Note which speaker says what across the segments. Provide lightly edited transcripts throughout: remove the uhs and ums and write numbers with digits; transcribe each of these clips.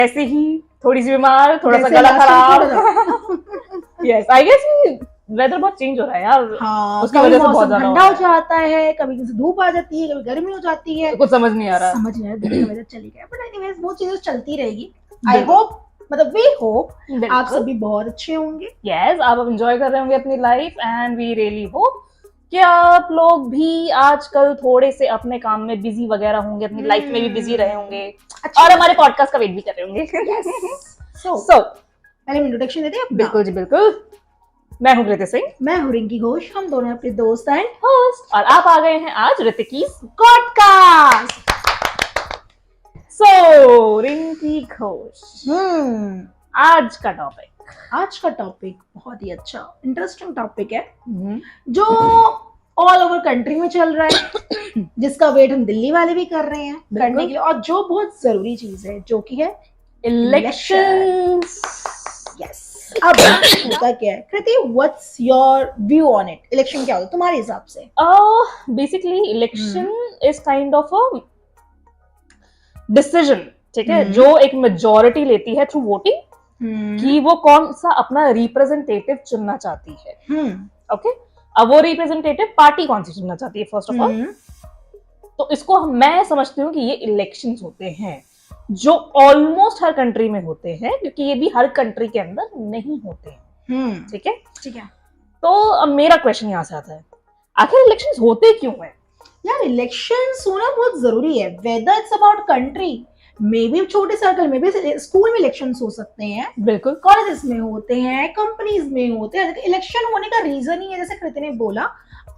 Speaker 1: ऐसे ही थोड़ी सी बीमार, थोड़ा सा गला खराब। यस, आई गेस वेदर बहुत चेंज हो रहा है यार।
Speaker 2: हाँ,
Speaker 1: उसकी
Speaker 2: कभी
Speaker 1: वजह से बहुत
Speaker 2: मौसम
Speaker 1: ज्यादा
Speaker 2: ठंडा हो जाता है, कभी धूप आ जाती है, कभी गर्मी हो जाती है,
Speaker 1: कुछ समझ नहीं आ रहा।
Speaker 2: समझ नहीं आ रहा दिन का वेदर चली गया। बट एनीवेज वो चीजें चलती रहेगी। आई होप, मतलब वी होप आप सभी बहुत अच्छे होंगे।
Speaker 1: यस, आप एंजॉय कर रहे होंगे अपनी life and we really hope कि आप लोग भी आजकल थोड़े से अपने काम में बिजी वगैरह होंगे, अपनी लाइफ में भी बिजी रहे होंगे और हमारे पॉडकास्ट का वेट भी कर रहे होंगे।
Speaker 2: सो पहले इंट्रोडक्शन देते हैं।
Speaker 1: बिल्कुल जी बिल्कुल। मैं हूँ कृति सिंह,
Speaker 2: मैं हूँ रिंकी घोष, हम दोनों अपने दोस्त एंड
Speaker 1: होस्ट, और आप आ गए हैं आज ऋतिकी
Speaker 2: पॉडकास्ट।
Speaker 1: सो रिंकी घोष, आज का टॉपिक
Speaker 2: बहुत ही अच्छा इंटरेस्टिंग टॉपिक है जो ऑल ओवर कंट्री में चल रहा है, जिसका वेट हम दिल्ली वाले भी कर रहे हैं करने के लिए, और जो बहुत जरूरी चीज है जो कि है
Speaker 1: इलेक्शंस।
Speaker 2: यस। अब होता क्या है Kriti, what's your view on it? Election क्या होता है तुम्हारे हिसाब से?
Speaker 1: Basically election is kind of a decision, ठीक है, जो एक मेजॉरिटी लेती है थ्रू वोटिंग कि वो कौन सा अपना रिप्रेजेंटेटिव चुनना चाहती है। ओके, अब वो रिप्रेजेंटेटिव पार्टी कौन सी चुनना चाहती है फर्स्ट ऑफ ऑल। तो इसको मैं समझती हूँ कि ये इलेक्शंस होते हैं जो ऑलमोस्ट हर कंट्री में होते हैं, क्योंकि ये भी हर कंट्री के अंदर नहीं होते हैं। ठीक है,
Speaker 2: ठीक है।
Speaker 1: तो अब मेरा क्वेश्चन यहाँ से आता है, आखिर इलेक्शंस होते क्यों हैं?
Speaker 2: यार इलेक्शंस होना बहुत जरूरी है, whether it's about country, may be छोटे सर्कल में भी स्कूल में इलेक्शंस हो सकते हैं,
Speaker 1: बिल्कुल
Speaker 2: कॉलेजेस में होते हैं, कंपनीज में होते हैं। इलेक्शन होने का रीजन ही है, जैसे कृति ने बोला,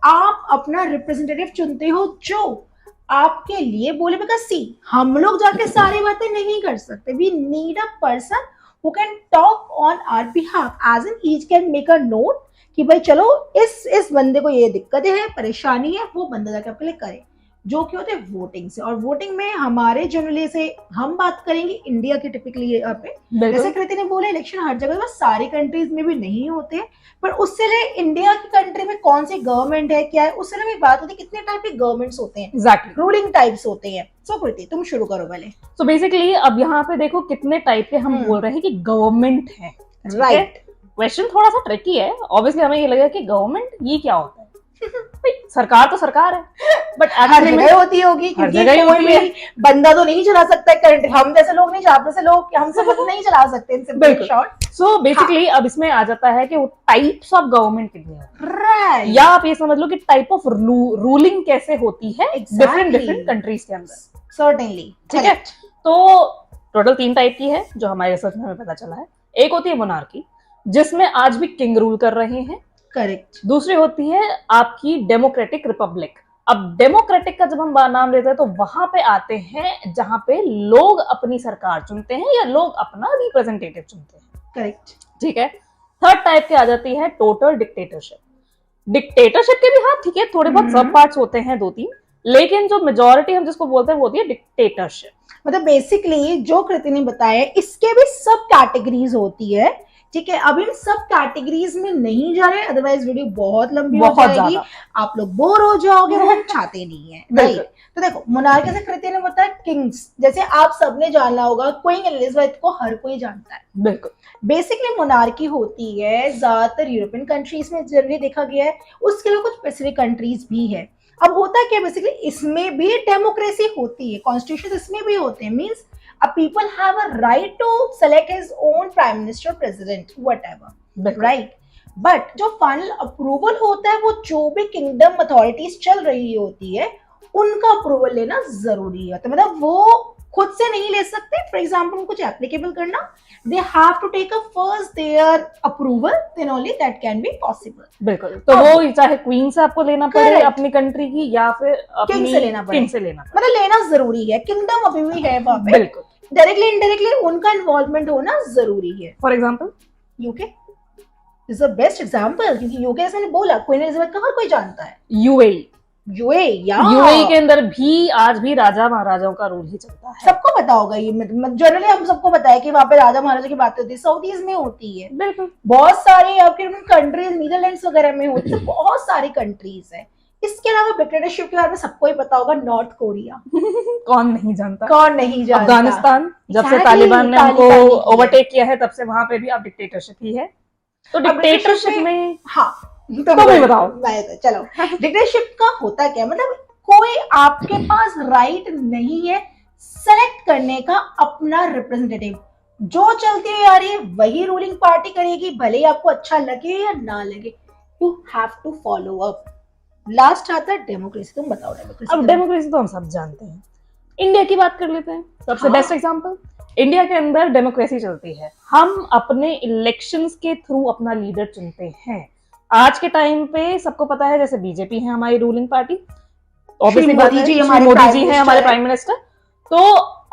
Speaker 2: आप अपना रिप्रेजेंटेटिव चुनते हो जो आपके लिए बोले। बिकॉज सी, हम लोग जाके सारी बातें नहीं कर सकते, we need a person who can talk on our behalf, as in each can make a note कि भाई चलो इस बंदे को ये दिक्कतें हैं, परेशानी है, वो बंदा जाके आपके लिए करे, जो कि होते हैं वोटिंग से। और वोटिंग में हमारे जनरली से हम बात करेंगे इंडिया की टिपिकली यहाँ पे, जैसे कृति ने बोला इलेक्शन हर जगह, बस सारी कंट्रीज में भी नहीं होते, पर उससे ले इंडिया की कंट्री में कौन सी गवर्नमेंट है क्या है, उससे ले बात होती है कितने टाइप के गवर्नमेंट्स होते हैं,
Speaker 1: एग्जैक्टली
Speaker 2: रूलिंग टाइप्स होते हैं। सो कृति तुम शुरू करो पहले।
Speaker 1: सो बेसिकली अब यहाँ पे देखो कितने टाइप के हम बोल रहे हैं कि गवर्नमेंट है, राइट। क्वेश्चन थोड़ा सा ट्रिकी है, ऑब्वियसली हमें ये लगेगा कि गवर्नमेंट ये क्या होता है। सरकार तो सरकार है, बट
Speaker 2: हर जगह होती होगी, क्योंकि कोई भी बंदा तो नहीं चला सकता कंट्री, हम जैसे लोग नहीं, आप जैसे लोग हम सब नहीं चला सकते इनसे शॉर्ट।
Speaker 1: सो बेसिकली अब इसमें आ जाता है कि वो टाइप्स ऑफ गवर्नमेंट कितने हैं, या आप ये समझ लो कि टाइप ऑफ रूलिंग कैसे होती है डिफरेंट कंट्रीज के अंदर।
Speaker 2: सर्टेनली,
Speaker 1: ठीक है। तो टोटल 3 टाइप की है जो हमारे रिसर्च में हमें पता चला है। एक होती है मोनार्की, जिसमें आज भी किंग रूल कर रहे हैं,
Speaker 2: करेक्ट।
Speaker 1: दूसरी होती है आपकी डेमोक्रेटिक रिपब्लिक। अब डेमोक्रेटिक का जब हम नाम लेते हैं तो वहां पे आते हैं जहां पे लोग अपनी सरकार चुनते हैं या लोग अपना रिप्रेजेंटेटिव चुनते हैं,
Speaker 2: करेक्ट।
Speaker 1: ठीक है। थर्ड टाइप के आ जाती है टोटल डिक्टेटरशिप। डिक्टेटरशिप के भी हाँ ठीक है, थोड़े बहुत सब पार्ट्स होते हैं 2-3, लेकिन जो मेजॉरिटी हम जिसको बोलते हैं वो होती है डिक्टेटरशिप।
Speaker 2: मतलब बेसिकली जो कृति ने बताया इसके भी सब कैटेगरीज होती है, ठीक है। अब इन सब कैटेगरीज में नहीं जा रहे, अदरवाइज वीडियो बहुत लंबी हो जाएगी, आप लोग बोर हो जाओगे, वो हम चाहते नहीं है, राइट। तो देखो मोनार्की से कृति ने बताया किंग्स, जैसे आप सबने जाना होगा क्वीन एलिजाबेथ को हर कोई जानता है, बिल्कुल। बेसिकली मोनार्की होती है ज्यादातर यूरोपियन कंट्रीज में जनरली देखा गया है, उसके लिए कुछ स्पेसिफिक कंट्रीज भी है। अब होता क्या बेसिकली, इसमें भी डेमोक्रेसी होती है, कॉन्स्टिट्यूशन इसमें भी होते हैं, means a people have a right to select his own prime minister, president, whatever, right? But जो फाइनल अप्रूवल होता है वो जो भी किंगडम अथॉरिटीज चल रही होती है उनका अप्रूवल लेना जरूरी है। तो मतलब वो खुद से नहीं ले सकते, फॉर एग्जाम्पल कुछ एप्लीकेबल करना, they have to take a first their approval, then only that can be possible.
Speaker 1: बिल्कुल। तो वो चाहे क्वीन से आपको लेना पड़े अपनी कंट्री की, या फिर
Speaker 2: किंग से लेना पड़े, मतलब लेना जरूरी है, किंगडम अभी भी है वहां पे, बिल्कुल। डायरेक्टली इनडायरेक्टली उनका इन्वॉल्वमेंट होना जरूरी है।
Speaker 1: For example
Speaker 2: UK is the best example, क्योंकि यूके जैसे मैंने बोला क्वीन एलिजाबेथ का हर कोई जानता है। यूएई के
Speaker 1: अंदर भी आज भी राजा महाराजाओं का रूल ही चलता है,
Speaker 2: सबको पता होगा ये, जनरली हम सबको पता है कि वहां पे राजा महाराजा की बात होती है, सऊदीज में होती है, बिल्कुल। बहुत सारे आपके कंट्रीज नीदरलैंड्स वगैरह में होती है, बहुत सारी कंट्रीज है, इसके अलावा डिक्टेटरशिप के बारे में सबको ही पता होगा, नॉर्थ कोरिया।
Speaker 1: कौन नहीं जानता,
Speaker 2: कौन नहीं जानता।
Speaker 1: अफगानिस्तान, जब से तालिबान ने उनको ओवरटेक किया है तब से वहां पे भी अब डिक्टेटरशिप ही है। तो डिक्टेटरशिप में
Speaker 2: हाँ
Speaker 1: तो मैं बताओ,
Speaker 2: चलो डिक्टेटरशिप का होता क्या, मतलब कोई आपके पास राइट नहीं है सेलेक्ट करने का अपना रिप्रेजेंटेटिव, जो चलती हुई आ रही है वही रूलिंग पार्टी करेगी, भले ही आपको अच्छा लगे या ना लगे, you have to follow up. Last आता है डेमोक्रेसी। तुम बताओ डेमोक्रेसी।
Speaker 1: अब डेमोक्रेसी तो हम सब जानते हैं, इंडिया की बात कर लेते हैं, सबसे बेस्ट एग्जांपल। इंडिया के अंदर डेमोक्रेसी चलती है, हम अपने इलेक्शंस के थ्रू अपना लीडर चुनते हैं। आज के टाइम पे सबको पता है, जैसे बीजेपी है हमारी ruling party, obviously Modi ji हैं हमारे प्राइम मिनिस्टर, तो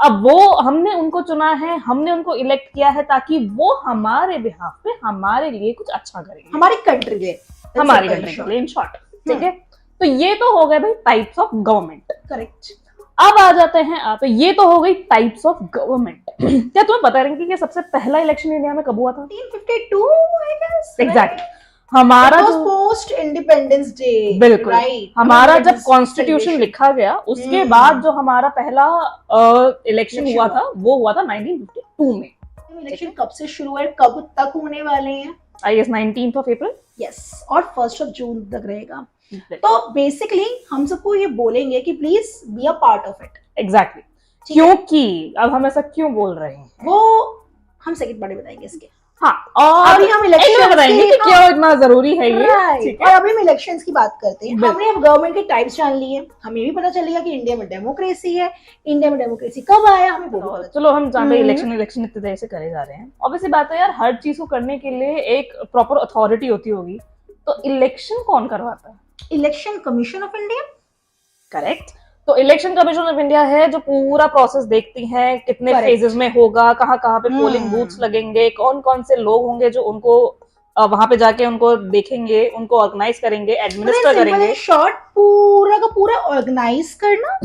Speaker 1: अब वो हमने उनको चुना है, हमने उनको इलेक्ट किया है ताकि वो हमारे बिहाफ पे हमारे लिए कुछ अच्छा करेंगे,
Speaker 2: हमारी कंट्री के
Speaker 1: लिए इन शॉर्ट। ठीक है, तो ये तो हो गए भाई टाइप्स ऑफ गवर्नमेंट।
Speaker 2: करेक्ट।
Speaker 1: अब आ जाते हैं आप, तो ये तो हो गई टाइप्स ऑफ गवर्नमेंट। क्या तुम्हें पता है कि सबसे पहला इलेक्शन इंडिया में कब हुआ था?
Speaker 2: 1952 आई गेस।
Speaker 1: एग्जैक्टली, हमारा
Speaker 2: पोस्ट इंडिपेंडेंस डे।
Speaker 1: बिल्कुल, हमारा जब कॉन्स्टिट्यूशन लिखा गया उसके बाद जो हमारा पहला इलेक्शन हुआ था वो हुआ था 1952 में।
Speaker 2: इलेक्शन कब से शुरू है, कब तक होने वाले हैं?
Speaker 1: I guess 19th of April।
Speaker 2: Yes, और 1st of June तक रहेगा। तो बेसिकली हम सबको ये बोलेंगे कि please be a part of it.
Speaker 1: Exactly, क्योंकि अब हम ऐसा क्यों बोल रहे हैं
Speaker 2: वो हम सेकंड पार्ट में बताएंगे इसके।
Speaker 1: हाँ, और
Speaker 2: अभी हम इलेक्शन
Speaker 1: बताएंगे कि क्यों इतना जरूरी है ये।
Speaker 2: और अभी हम इलेक्शंस की बात करते हैं। हमने अब गवर्नमेंट के टाइप्स जान लिए, हमें भी पता चलेगा कि इंडिया में डेमोक्रेसी है, इंडिया में डेमोक्रेसी कब आया हमें वो पता।
Speaker 1: चलो हम जान रहे इलेक्शन इतने देर से करे जा रहे हैं, ऑब्वियसली बात है यार, हर चीज को करने के लिए एक प्रॉपर अथॉरिटी होती होगी, तो इलेक्शन कौन करवाता है?
Speaker 2: Election commission of India.
Speaker 1: Correct, तो इलेक्शन कमीशन ऑफ इंडिया है जो पूरा प्रोसेस देखती है, कितने फेजेस में होगा, कहाँ कहाँ पे पोलिंग बूथ्स लगेंगे, कौन कौन से लोग होंगे जो उनको वहां पे जाके उनको देखेंगे, उनको ऑर्गेनाइज करेंगे, एडमिनिस्टर करेंगे।
Speaker 2: शॉर्ट पूरा का पूरा ऑर्गेनाइज करना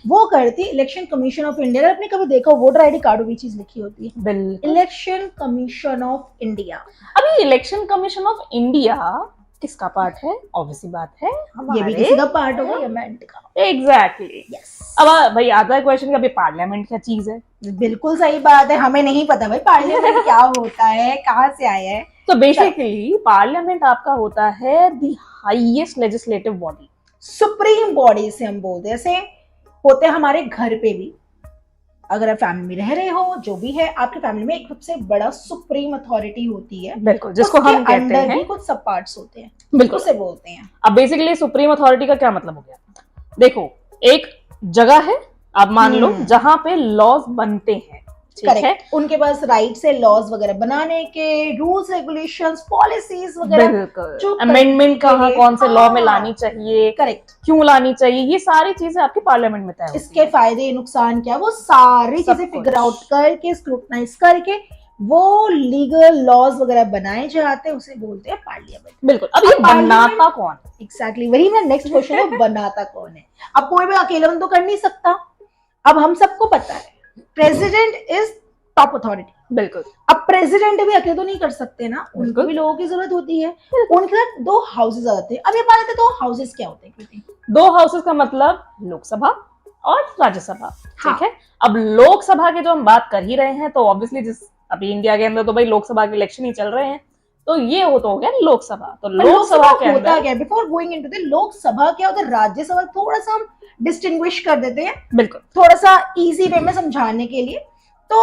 Speaker 2: वो करती इलेक्शन कमीशन ऑफ इंडिया। आपने कभी देखा वोटर आईडी कार्ड भी चीज लिखी होती है, बिल्कुल, इलेक्शन कमीशन ऑफ इंडिया।
Speaker 1: अभी इलेक्शन कमीशन ऑफ इंडिया किसका पार्ट है? ऑब्वियसली बात है
Speaker 2: ये भी किसी का पार्ट होगा, पार्लियामेंट का।
Speaker 1: Exactly, yes. अब भाई आता है क्वेश्चन कि पार्लियामेंट क्या चीज है?
Speaker 2: बिल्कुल सही बात है, हमें नहीं पता भाई पार्लियामेंट क्या होता है, कहाँ से आया है।
Speaker 1: तो बेसिकली पार्लियामेंट आपका होता है the highest legislative body,
Speaker 2: supreme body से हम बोलते हैं। ऐसे होते हैं हमारे घर पे भी, अगर आप फैमिली में रह रहे हो, जो भी है, आपके फैमिली में एक सबसे बड़ा सुप्रीम अथॉरिटी होती है,
Speaker 1: बिल्कुल, जिसको हम कहते हैं,
Speaker 2: भी कुछ सब पार्ट्स होते हैं,
Speaker 1: बिल्कुल
Speaker 2: उसे बोलते हैं।
Speaker 1: अब बेसिकली सुप्रीम अथॉरिटी का क्या मतलब हो गया? देखो, एक जगह है, आप मान लो, जहां पे लॉज बनते हैं, ठीक है,
Speaker 2: उनके पास राइट्स है लॉज वगैरह बनाने के, रूल्स रेगुलेशंस पॉलिसीज वगैरह,
Speaker 1: बिल्कुल, अमेंडमेंट कहाँ कौन से लॉ में लानी चाहिए,
Speaker 2: करेक्ट,
Speaker 1: क्यों लानी चाहिए, ये सारी चीजें आपके पार्लियामेंट में तय होती हैं।
Speaker 2: इसके फायदे नुकसान क्या, वो सारी चीजें फिगर आउट करके, स्क्रूटनाइज करके वो लीगल लॉज वगैरह बनाए जाते हैं, उसे बोलते हैं पार्लियामेंट।
Speaker 1: बिल्कुल, अब ये बनाता कौन?
Speaker 2: एग्जैक्टली, वही मेरा नेक्स्ट क्वेश्चन है, बनाता कौन है? अब कोई भी अकेला तो कर नहीं सकता। अब हम सबको पता है प्रेसिडेंट इज टॉप अथॉरिटी,
Speaker 1: बिल्कुल।
Speaker 2: अब प्रेसिडेंट भी अकेले तो नहीं कर सकते ना, उनको भी लोगों की जरूरत होती है, उनके साथ दो हाउसेस आते हैं। अब ये बात है, दो हाउसेस क्या होते हैं?
Speaker 1: दो हाउसेस का मतलब लोकसभा और राज्यसभा, ठीक है। अब लोकसभा के जो हम बात कर ही रहे हैं, तो ऑब्वियसली जिस अभी इंडिया के अंदर तो भाई लोकसभा के इलेक्शन ही चल रहे हैं, तो ये हो तो हो गया लोकसभा। तो लोकसभा के अंदर
Speaker 2: क्या, before going into the Lok Sabha क्या होता है, राज्यसभा थोड़ा सा हम डिस्टिंग्विश कर देते हैं,
Speaker 1: बिल्कुल,
Speaker 2: थोड़ा सा इजी वे में समझाने के लिए। तो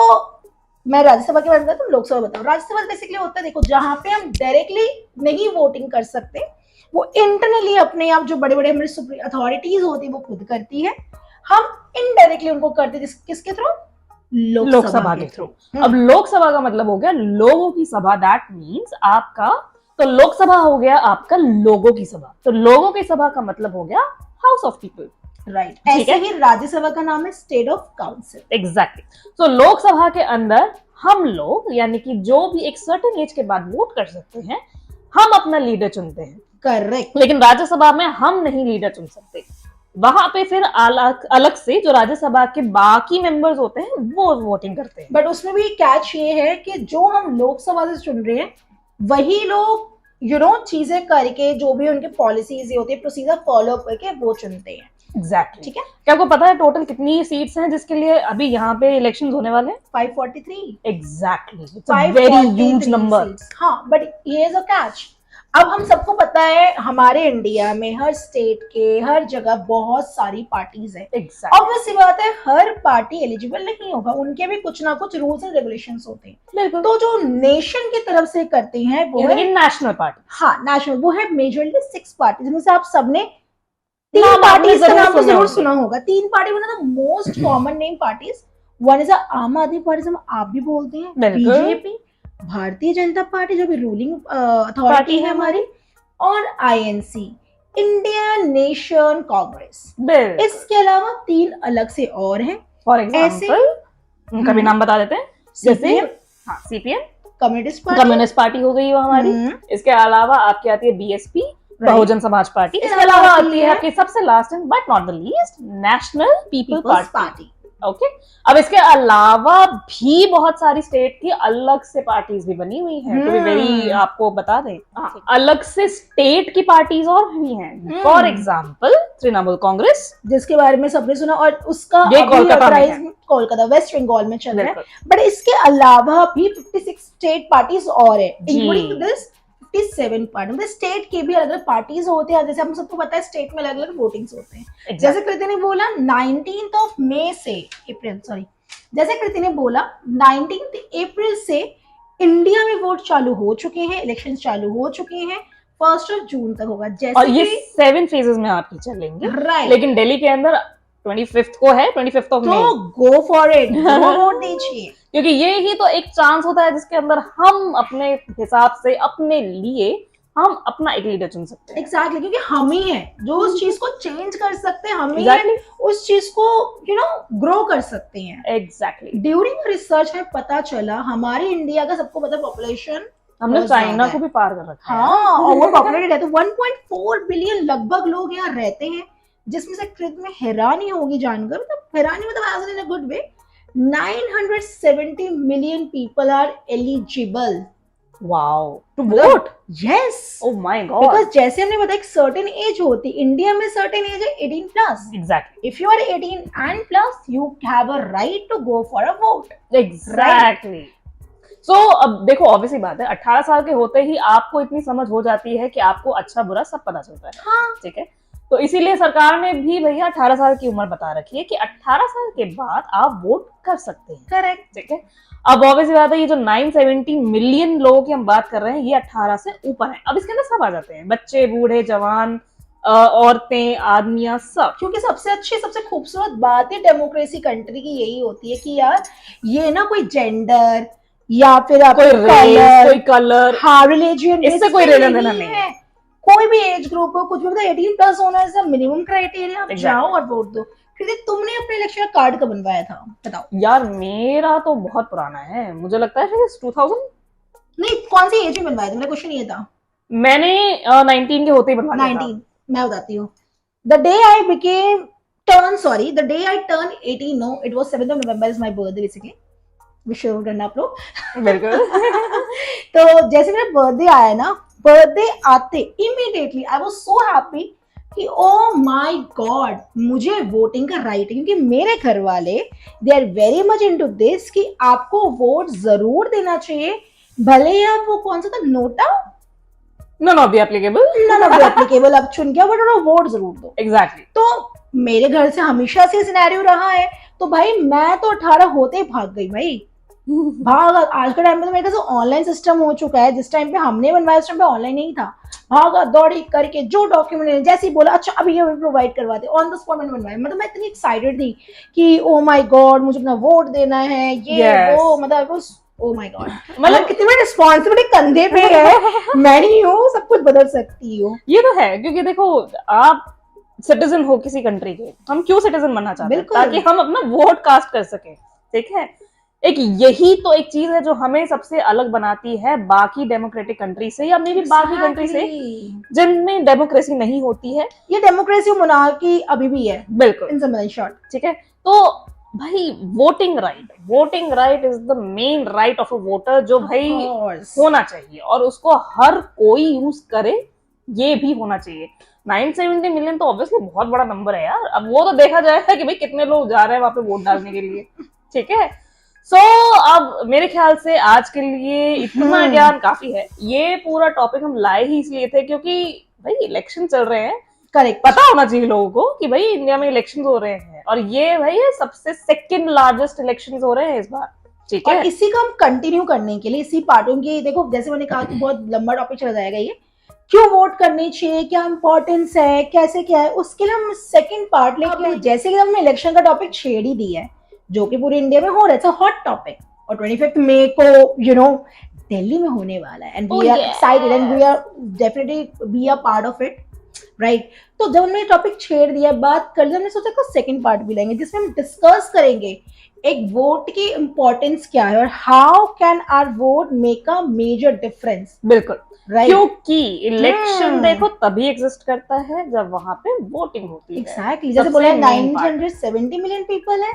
Speaker 2: मैं राज्यसभा के बारे में तुम लोकसभा बताओ। राज्यसभा बेसिकली होता है, देखो, जहां पे हम डायरेक्टली नहीं वोटिंग कर सकते, वो इंटरनली अपने आप जो बड़े बड़े हमारे सुप्रीम अथॉरिटीज होती है वो खुद करती है, हम इनडायरेक्टली उनको करते हैं, किसके थ्रू?
Speaker 1: लोकसभा के थ्रू। अब लोकसभा का मतलब हो गया लोगों की सभा, दैट मीन्स आपका, तो लोकसभा हो गया आपका लोगों की सभा, तो लोगों की सभा का मतलब हो गया हाउस ऑफ पीपल,
Speaker 2: राइट। ऐसे ही राज्यसभा का नाम है स्टेट ऑफ काउंसिल।
Speaker 1: एग्जैक्टली, तो लोकसभा के अंदर हम लोग, यानी कि जो भी एक सर्टेन एज के बाद वोट कर सकते हैं, हम अपना लीडर चुनते हैं,
Speaker 2: करेक्ट।
Speaker 1: लेकिन राज्यसभा में हम नहीं लीडर चुन सकते, वहां पे फिर अलग से जो राज्यसभा के बाकी मेंबर्स होते हैं वो वोटिंग करते हैं।
Speaker 2: बट उसमें भी कैच ये है कि जो हम लोकसभा से चुन रहे हैं वही लोग चीजें करके, जो भी उनके पॉलिसीज होती है, प्रोसीजर फॉलो करके वो चुनते हैं।
Speaker 1: एग्जैक्टली
Speaker 2: ठीक है।
Speaker 1: क्या आपको पता है टोटल कितनी सीट्स हैं जिसके लिए अभी यहाँ पे इलेक्शंस होने वाले हैं?
Speaker 2: 543।
Speaker 1: Exactly, it's a very huge number.
Speaker 2: हाँ, बट ये इज अ कैच। अब हम सबको पता है हमारे इंडिया में हर स्टेट के हर जगह बहुत सारी पार्टीज है। ऑब्वियस सी बात है, हर पार्टी एलिजिबल नहीं होगा, उनके भी कुछ ना कुछ रूल्स एंड रेगुलेशंस होते हैं। तो जो नेशन की तरफ से करते हैं वो है
Speaker 1: नेशनल पार्टी।
Speaker 2: हाँ, नेशनल, वो है मेजरली 6 पार्टी, जिनमें से आप सबने 3 पार्टीज का नाम तो जरूर सुना होगा। 3 party one of the most common name parties. One is आम आदमी पार्टी, आप भी बोलते हैं, बीजेपी, भारतीय जनता पार्टी जो भी रूलिंग अथॉरिटी है हमारी, और आईएनसी, इंडियन नेशन कांग्रेस। इसके अलावा 3 अलग से और हैं।
Speaker 1: फॉर एग्जांपल उनका भी नाम बता देते हैं, जैसे सीपीएम कम्युनिस्ट पार्टी हो गई वो हमारी। इसके अलावा आपकी आती है बीएसपी, बहुजन समाज पार्टी। इसके अलावा आती है आपकी सबसे last and but not the least National People's Party. Okay, अब इसके अलावा भी बहुत सारी स्टेट की अलग से पार्टीज भी बनी हुई हैं। तो भी वेरी आपको बता दें, अलग से स्टेट की पार्टीज और भी हैं। फॉर एग्जांपल तृणमूल कांग्रेस,
Speaker 2: जिसके बारे में सबने सुना, और उसका कोलकाता वेस्ट बंगाल में चल रहा है। बट इसके अलावा भी 56 स्टेट पार्टीज और है, इंक्लूडिंग दिस 57 पार्टी। मतलब स्टेट के भी अलग अलग पार्टीज होते हैं। जैसे हम सबको पता है स्टेट में अलग अलग वोटिंग्स होते हैं। जैसे कृति ने बोला 19 मई से अप्रैल, जैसे कृति ने बोला 19 अप्रैल से इंडिया में वोट चालू हो चुके हैं, इलेक्शन चालू हो चुके हैं। 1 जून तक होगा। जैसे
Speaker 1: और ये 7 फेजेस में आपकी चलेंगे,
Speaker 2: राइट।
Speaker 1: लेकिन दिल्ली के अंदर 25 को है, 25 ऑफ मई।
Speaker 2: तो गो फॉर इट, वोट दीजिए,
Speaker 1: क्योंकि ये ही तो एक चांस होता है जिसके अंदर हम अपने हिसाब से अपने लिए हम अपना एक लीडर चुन सकते हैं।
Speaker 2: एग्जैक्टली, क्योंकि हम ही हैं जो उस चीज को चेंज कर सकते हैं, हम ही हैं उस चीज को ग्रो कर सकते हैं।
Speaker 1: एग्जैक्टली।
Speaker 2: ड्यूरिंग रिसर्च में पता चला हमारे इंडिया का, सबको पता, पॉपुलेशन
Speaker 1: हमने चाइना को भी पार कर रखा है।
Speaker 2: हाँ, ओवर पॉपुलेटेड है। तो 1.4 बिलियन लगभग लोग यहाँ रहते हैं, जिसमें से कृत में हैरानी होगी जानकर, मतलब हैरानी मतलब as in a good way, 970 million people are eligible.
Speaker 1: Wow, to vote?
Speaker 2: Yes.
Speaker 1: Oh my God.
Speaker 2: Because जैसे हमने बताया एक certain age होती है, इंडिया में certain age है 18 plus.
Speaker 1: Exactly.
Speaker 2: If you are 18 and plus, you have a right to go for a vote.
Speaker 1: Exactly. So अब देखो ऑब्वियसली बात है, 18 साल के होते ही आपको इतनी समझ हो जाती है कि आपको अच्छा बुरा सब पता चलता है।
Speaker 2: हाँ.
Speaker 1: ठीक है, तो इसीलिए सरकार ने भी भैया 18 साल की उम्र बता रखी है कि 18 साल के बाद आप वोट कर सकते हैं।
Speaker 2: करेक्ट।
Speaker 1: ठीक है, अब ऑब्वियसली बात है, ये जो 970 मिलियन लोगों की हम बात कर रहे हैं, ये 18 से ऊपर है। अब इसके अंदर सब आ जाते हैं, बच्चे, बूढ़े, जवान, औरतें, आदमियां, सब।
Speaker 2: क्योंकि सबसे अच्छी, सबसे खूबसूरत बात है डेमोक्रेसी कंट्री की यही होती है कि यार ये ना कोई जेंडर या फिर
Speaker 1: कोई कलर,
Speaker 2: हाँ, रिलीजियन,
Speaker 1: इससे कोई लेना देना नहीं है।
Speaker 2: कोई भी एज ग्रुप हो, कुछ भी, मतलब 18 प्लस होना है मिनिमम क्राइटेरिया। आप जाओ और वोट दो। तुमने अपने इलेक्शन का कार्ड कब बनवाया था, बताओ?
Speaker 1: यार मेरा तो बहुत पुराना है, मुझे लगता है 2000।
Speaker 2: नहीं, कौन सी एज में बनवाया था? मेरा क्वेश्चन ये था।
Speaker 1: मैंने 19 के होते ही बनवाया था।
Speaker 2: 19, मैं बताती हूँ। The day I turn 18, no, it was 7th of November, is my birthday basically. Wish you करना आप लोग।
Speaker 1: बिल्कुल।
Speaker 2: तो जैसे मेरा बर्थडे आया ना, बर्थडे आते immediately I was so happy कि ओ माय गॉड, मुझे वोटिंग का राइट है। क्योंकि मेरे घर वाले they are very much into this कि आपको वोट जरूर देना चाहिए, भले ही आप वो कौन सा था, NOTA,
Speaker 1: none of the
Speaker 2: applicable आप चुन के बट वोट जरूर दो।
Speaker 1: एग्जैक्टली।
Speaker 2: तो मेरे घर से हमेशा से सिनेरियो रहा है। तो भाई मैं तो 18 होते ही भाग गई भाई, भाग। आज के टाइम में तो मेरे पास ऑनलाइन सिस्टम हो चुका है, जिस टाइम पे हमने बनवाया उस टाइम पे ऑनलाइन नहीं था। भागा दौड़ी करके जो डॉक्यूमेंट जैसे ही बोला, अच्छा अभी ये प्रोवाइड करवाते, ऑन द स्पॉट मैंने बनवाया। मतलब मैं इतनी एक्साइटेड थी कि ओ माय गॉड, मुझे अपना वोट देना है, ये वो, मतलब ओ माय गॉड, मतलब कितनी बड़ी रिस्पॉन्सिबिलिटी कंधे पे है। मैं नहीं हूँ, सब कुछ बदल सकती हूँ।
Speaker 1: ये तो है, क्योंकि देखो आप सिटीजन हो किसी कंट्री के, हम क्यों सिटीजन बनना चाहते हैं? ताकि हम अपना वोट कास्ट कर सके। ठीक है, एक यही तो एक चीज है जो हमें सबसे अलग बनाती है बाकी डेमोक्रेटिक कंट्री से, या मे बी बाकी कंट्री से जिनमें डेमोक्रेसी नहीं होती है।
Speaker 2: ये डेमोक्रेसी मोनार्की अभी भी है,
Speaker 1: बिल्कुल,
Speaker 2: इन सब शॉर्ट।
Speaker 1: ठीक है, तो भाई voting right is the main right of a voter, जो भाई होना चाहिए और उसको हर कोई यूज करे, ये भी होना चाहिए। 970 मिलियन तो ऑब्वियसली बहुत बड़ा नंबर है यार। अब वो तो देखा जाएगा कि भाई कितने लोग जा रहे हैं वहां पे वोट डालने के लिए, ठीक है। सो अब मेरे ख्याल से आज के लिए इतना ज्ञान काफी है। ये पूरा टॉपिक हम लाए ही इसलिए थे क्योंकि भाई इलेक्शन चल रहे हैं,
Speaker 2: करेक्ट,
Speaker 1: पता होना चाहिए लोगों को कि भाई इंडिया में इलेक्शन हो रहे हैं और ये भाई सबसे सेकंड लार्जेस्ट इलेक्शन हो रहे हैं इस बार, ठीक है।
Speaker 2: और इसी को हम कंटिन्यू करने के लिए इसी पार्टों की, देखो जैसे मैंने कहा कि बहुत लंबा टॉपिक चला जाएगा ये, क्यों वोट करनी चाहिए, क्या इंपॉर्टेंस है, कैसे क्या है, उसके लिए हम सेकंड पार्ट लेके, जैसे कि हमने इलेक्शन का टॉपिक छेड़ ही दिया है जो कि पूरे इंडिया में हो रहा है, हॉट टॉपिक, और 25 मई को दिल्ली में होने वाला है, and we are excited and we are definitely be a part of it, right. तो जब हमने टॉपिक छेड़ दिया, बात कर ली, हमने सोचा कि सेकंड पार्ट भी लेंगे जिसमें हम डिस्कस करेंगे एक वोट की इंपॉर्टेंस क्या है और how can our vote make a major difference.
Speaker 1: बिल्कुल,
Speaker 2: right.
Speaker 1: क्योंकि इलेक्शन देखो तभी एग्जिस्ट करता है जब वहां पे वोटिंग होती है।
Speaker 2: Exactly. जैसे बोला 970 मिलियन पीपल है,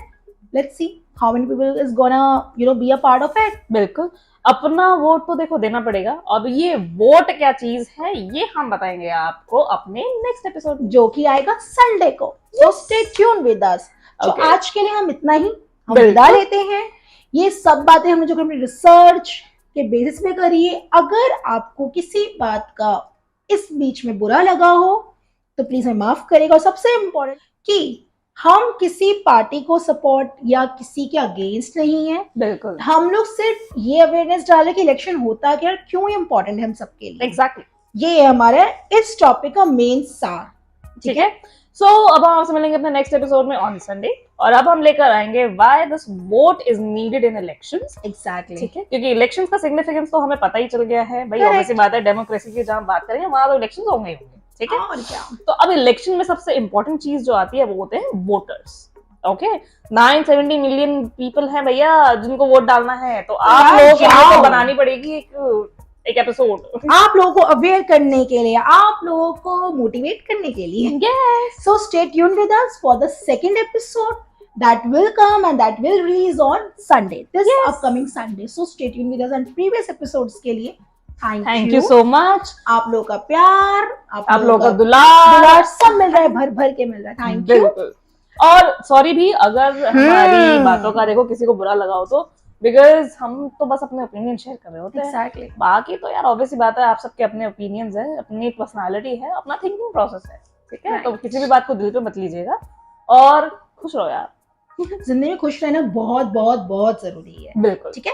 Speaker 2: let's see how many people is gonna be a part of it.
Speaker 1: बिल्कुल, अपना वोट तो देखो देना पड़ेगा। अब ये वोट क्या चीज है ये हम बताएंगे आपको अपने नेक्स्ट एपिसोड में,
Speaker 2: जो कि आएगा संडे को। So stay tune with us. तो आज के लिए हम इतना ही हम विदा लेते हैं। ये सब बातें हमने जो अपनी रिसर्च के बेसिस पे करी है। अगर आपको किसी बात का इस बीच में बुरा लगा हो तो प्लीज हमें माफ करेगा। और सबसे इम्पोर्टेंट कि हम किसी पार्टी को सपोर्ट या किसी के अगेंस्ट नहीं है।
Speaker 1: बिल्कुल,
Speaker 2: हम लोग सिर्फ ये अवेयरनेस डाले कि इलेक्शन होता क्या, क्यों इम्पोर्टेंट है हम सबके लिए।
Speaker 1: एग्जैक्टली,
Speaker 2: ये है हमारे इस टॉपिक का मेन सार, ठीक है।
Speaker 1: सो अब हम आपसे मिलेंगे अपने नेक्स्ट एपिसोड में ऑन संडे, और अब हम लेकर आएंगे why this vote is needed in elections.
Speaker 2: Exactly,
Speaker 1: ठीक है, क्योंकि इलेक्शंस का सिग्निफिकेंस तो हमें पता ही चल गया है भाई। ऑब्वियसली बात है, डेमोक्रेसी की जहां बात करेंगे वहां तो इलेक्शंस होंगे ही होंगे, ठीक है।
Speaker 2: और क्या।
Speaker 1: तो अब इलेक्शन में सबसे इंपॉर्टेंट चीज जो आती है वो होते हैं वोटर्स। ओके, 970 मिलियन पीपल हैं भैया जिनको वोट डालना है, तो आप लोगों को बनानी पड़ेगी एक एपिसोड
Speaker 2: आप लोगों को अवेयर करने के लिए, आप लोगों को मोटिवेट करने के लिए।
Speaker 1: Yes.
Speaker 2: So stay tuned with us for the second episode that will come and that will release on Sunday, this upcoming Sunday. So stay tuned with us and previous episodes के लिए
Speaker 1: Thank you so much.
Speaker 2: आप लोगों का प्यार,
Speaker 1: आप लोगों का दुलार
Speaker 2: सब मिल रहा है, भर भर के मिल रहा है। Thank you.
Speaker 1: और सॉरी भी अगर हमारी बातों का देखो किसी को बुरा लगा हो तो, बिकॉज हम तो बस अपने ओपिनियन शेयर कर रहे होते हैं।
Speaker 2: Exactly.
Speaker 1: बाकी तो यार ऑब्वियसली बात है, आप सबके अपने ओपिनियंस है, अपनी पर्सनालिटी है, अपना थिंकिंग प्रोसेस है, ठीक है। तो किसी भी बात को दिल पे मत लीजिएगा और खुश रहो यार।
Speaker 2: जिंदगी में खुश रहना बहुत बहुत बहुत जरूरी है।
Speaker 1: बिल्कुल,
Speaker 2: ठीक है।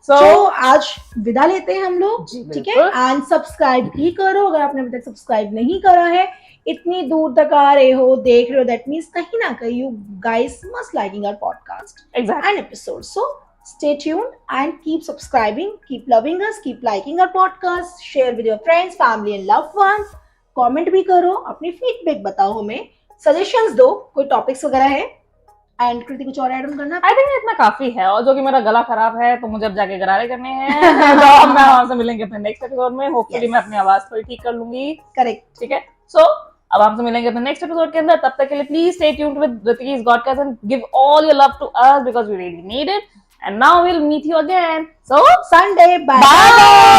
Speaker 2: तो आज विदा लेते हैं हम लोग, ठीक है। एंड सब्सक्राइब भी करो अगर आपने अभी तक सब्सक्राइब नहीं करा है। इतनी दूर तक आ रहे हो, देख रहे हो, दैट मीन्स कहीं ना कहीं you guys must liking our podcast and episode. So stay tuned and keep subscribing, keep loving us, keep liking our podcast, share with your friends, family and loved ones. comment भी करो, अपनी feedback बताओ, हमें suggestions दो, कोई topics वगैरह है। And कृति कुछ और ऐड ऑन करना?
Speaker 1: आई थिंक इतना काफी है, और जो कि मेरा गला खराब है तो मुझे अब जाके गरारे करने हैं। तो अब मैं आपसे मिलेंगे अपने नेक्स्ट एपिसोड में। होपफुली मैं अपनी आवाज थोड़ी ठीक कर लूंगी।
Speaker 2: करेक्ट,
Speaker 1: ठीक है। सो अब आपसे मिलेंगे अपने नेक्स्ट एपिसोड के अंदर। तब तक के लिए please stay tuned with Ritiki's godcast and give all your love to us because we really need it. And now we'll meet you again. So,
Speaker 2: Sunday. Bye. Bye.